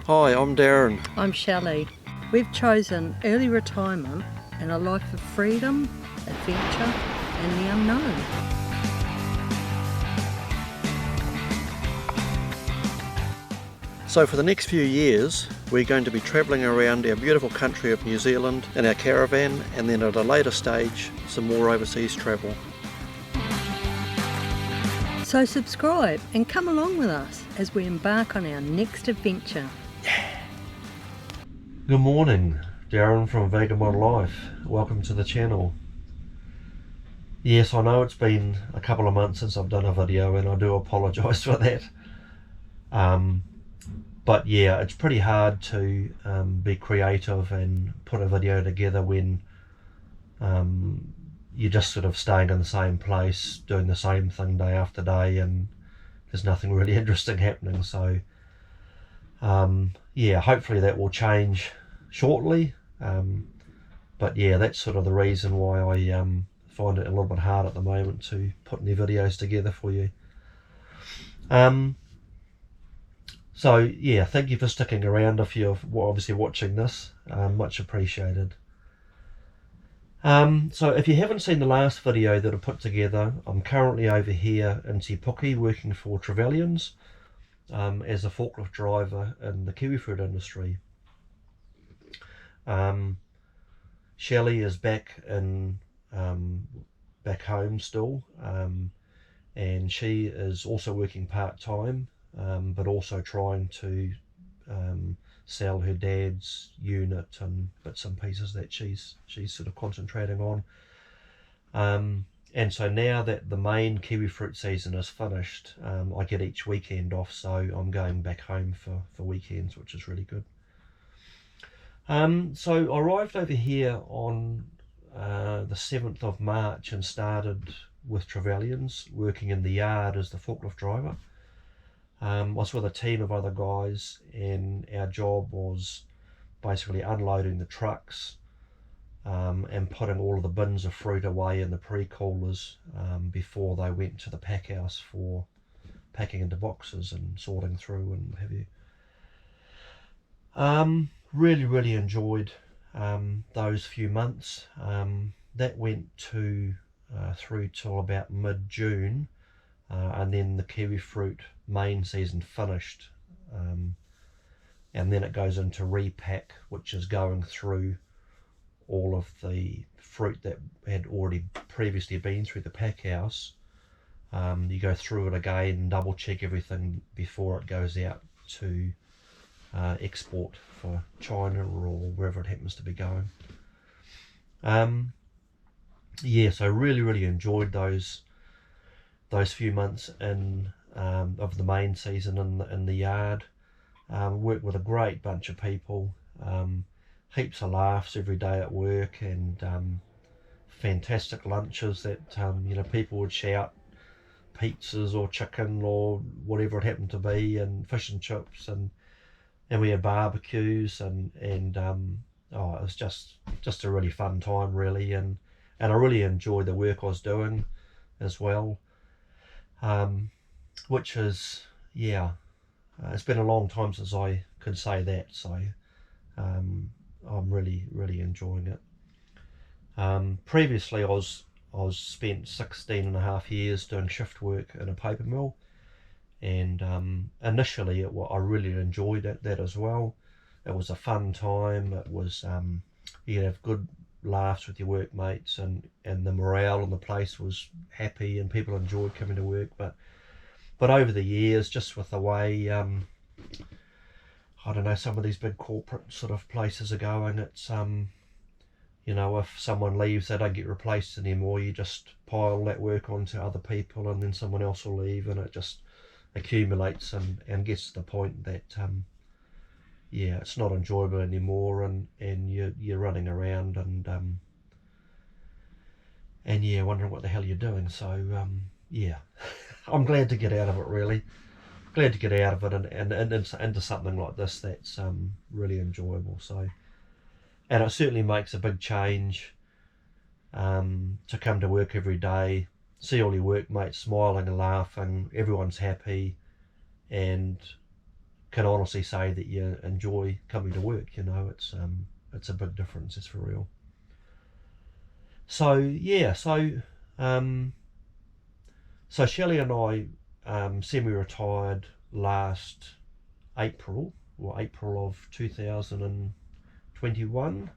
Hi, I'm Darren. I'm Shelly. We've chosen early retirement and a life of freedom, adventure and the unknown. So for the next few years, we're going to be travelling around our beautiful country of New Zealand in our caravan, and then at a later stage, some more overseas travel. So subscribe and come along with us as we embark on our next adventure. Good morning, Darren from Vagabond Life. Welcome to the channel. Yes, I know it's been a couple of months since I've done a video, and I do apologise for that. But yeah, it's pretty hard to be creative and put a video together when you're just sort of staying in the same place, doing the same thing day after day, and there's nothing really interesting happening. So yeah, hopefully that will change shortly. But yeah, that's sort of the reason why I find it a little bit hard at the moment to put any videos together for you. So yeah, thank you for sticking around if you're obviously watching this. Much appreciated. So if you haven't seen the last video that I put together, I'm currently over here in Te Puke working for Trevelyans as a forklift driver in the Kiwifruit industry. Shelly is back home still, and she is also working part-time, but also trying to sell her dad's unit and bits and pieces that she's sort of concentrating on. And so now that the main kiwifruit season is finished, I get each weekend off, so I'm going back home for weekends, which is really good. So I arrived over here on the 7th of March and started with Trevelyans, working in the yard as the forklift driver. I was with a team of other guys, and our job was basically unloading the trucks and putting all of the bins of fruit away in the pre-coolers before they went to the pack house for packing into boxes and sorting through and what have you. Really enjoyed those few months. That went through till about mid-June, and then the kiwifruit main season finished, and then it goes into repack, which is going through all of the fruit that had already previously been through the pack house. You go through it again, double check everything before it goes out to export for China or wherever it happens to be going. Yeah, so really enjoyed those few months of the main season in the yard. Worked with a great bunch of people, heaps of laughs every day at work, and fantastic lunches that people would shout pizzas or chicken or whatever it happened to be, and fish and chips, and we had barbecues, and it was just a really fun time, really, and I really enjoyed the work I was doing as well, which is, yeah, it's been a long time since I could say that, so I'm really enjoying it. Previously I was spent 16 and a half years doing shift work in a paper mill, and initially I really enjoyed that as well. It was a fun time. It was you have good laughs with your workmates, and the morale in the place was happy, and people enjoyed coming to work. But over the years, just with the way I don't know, some of these big corporate sort of places are going, it's if someone leaves, they don't get replaced anymore. You just pile that work onto other people, and then someone else will leave, and it just accumulates and gets to the point that yeah, it's not enjoyable anymore, and you're running around and yeah, wondering what the hell you're doing. So yeah, I'm glad to get out of it, really. Glad to get out of it and into something like this that's really enjoyable. So, and it certainly makes a big change to come to work every day, see all your workmates smiling and laughing, everyone's happy, and can honestly say that you enjoy coming to work. You know, it's a big difference, it's for real. So yeah, so Shelly and I semi-retired last April, or April of 2021,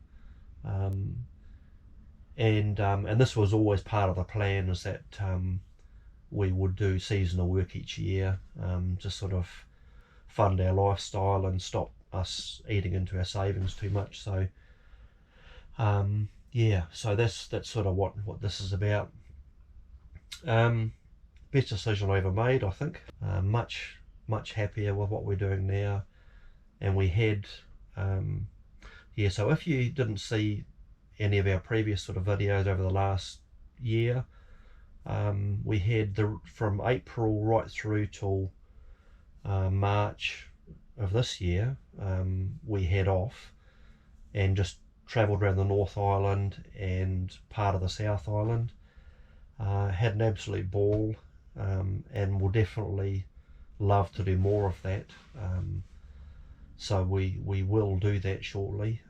and this was always part of the plan, is that we would do seasonal work each year, to sort of fund our lifestyle and stop us eating into our savings too much. So yeah, so that's sort of what this is about. Best decision I ever made, I think. Much happier with what we're doing now. And we had yeah, so if you didn't see any of our previous sort of videos over the last year, we had from April right through till March of this year, we had off and just travelled around the North Island and part of the South Island. Had an absolute ball, and will definitely love to do more of that. So we will do that shortly,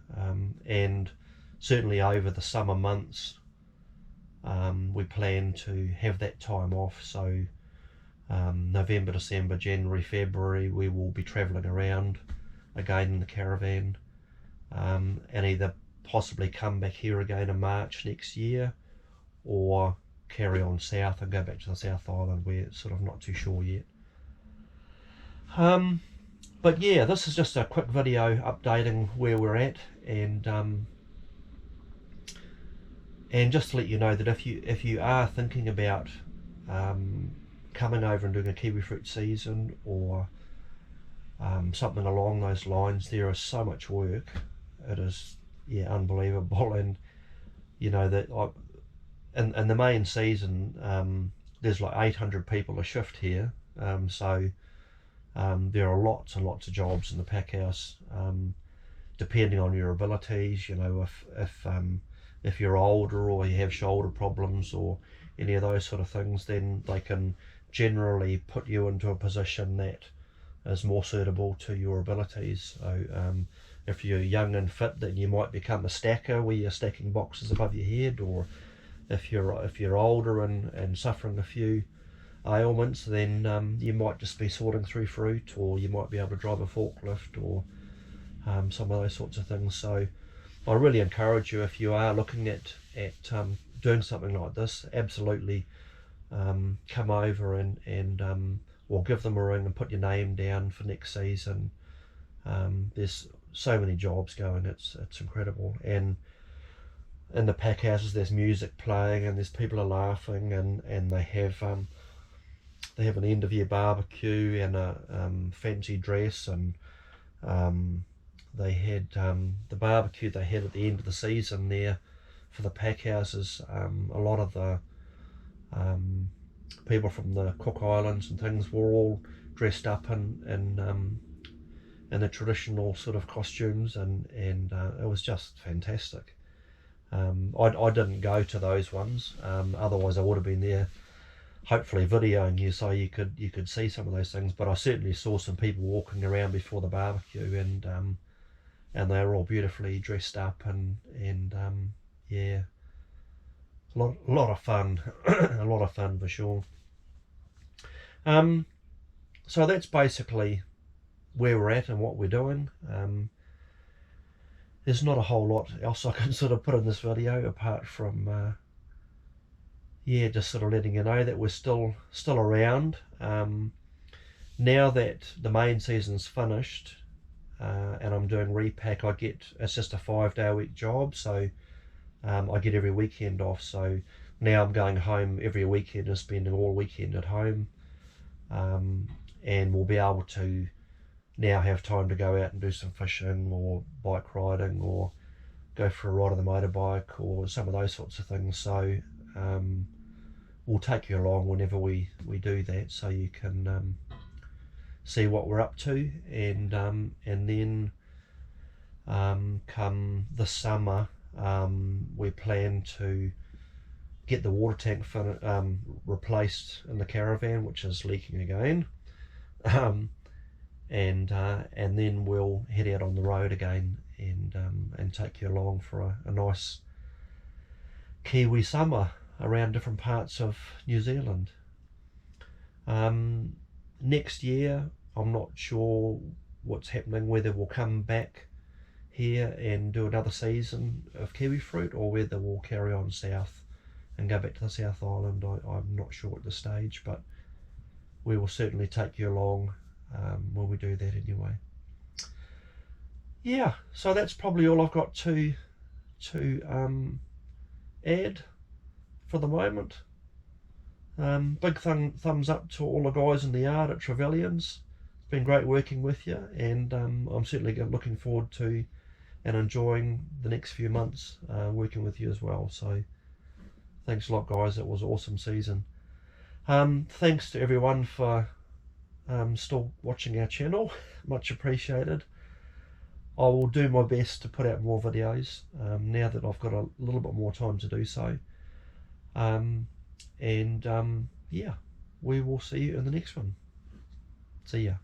and certainly over the summer months, we plan to have that time off. So November, December, January, February, we will be travelling around again in the caravan, and either possibly come back here again in March next year, or carry on south and go back to the South Island. We're sort of not too sure yet. But yeah, this is just a quick video updating where we're at, and just to let you know that if you are thinking about coming over and doing a kiwifruit season, or something along those lines, there is so much work. It is, yeah, unbelievable. And you know that in the main season, there's like 800 people a shift here, so there are lots and lots of jobs in the pack house, depending on your abilities. You know, if you're older or you have shoulder problems or any of those sort of things, then they can generally put you into a position that is more suitable to your abilities. So if you're young and fit, then you might become a stacker where you're stacking boxes above your head, or if you're older and suffering a few ailments, then you might just be sorting through fruit, or you might be able to drive a forklift, or some of those sorts of things. So I really encourage you, if you are looking at doing something like this, absolutely come over and or give them a ring and put your name down for next season. There's so many jobs going, it's incredible. And in the pack houses there's music playing, and there's people are laughing, and they have an end of year barbecue and a fancy dress, and they had the barbecue they had at the end of the season there for the pack houses. A lot of the people from the Cook Islands and things were all dressed up in the traditional sort of costumes, and it was just fantastic. I didn't go to those ones, otherwise I would have been there, hopefully videoing you so you could see some of those things. But I certainly saw some people walking around before the barbecue, and they were all beautifully dressed up, and yeah, a lot of fun. A lot of fun for sure. So that's basically where we're at and what we're doing. There's not a whole lot else I can sort of put in this video, apart from yeah, just sort of letting you know that we're still around. Now that the main season's finished, and I'm doing repack, it's just a 5-day-a-week job, so I get every weekend off. So now I'm going home every weekend and spending all weekend at home, and we'll be able to now have time to go out and do some fishing, or bike riding, or go for a ride on the motorbike, or some of those sorts of things. So we'll take you along whenever we do that, so you can see what we're up to. And then come the summer, we plan to get the water tank replaced in the caravan, which is leaking again. and then we'll head out on the road again and take you along for a nice Kiwi summer around different parts of New Zealand. Next year, I'm not sure what's happening, whether we'll come back here and do another season of Kiwifruit, or whether we'll carry on south and go back to the South Island. I'm not sure at this stage, but we will certainly take you along when we do that anyway. Yeah, so that's probably all I've got to add for the moment. Big thumbs up to all the guys in the yard at Trevelyans. It's been great working with you, and I'm certainly looking forward to and enjoying the next few months working with you as well. So thanks a lot, guys. It was an awesome season. Thanks to everyone for still watching our channel. Much appreciated. I will do my best to put out more videos now that I've got a little bit more time to do so. Yeah, we will see you in the next one. See ya.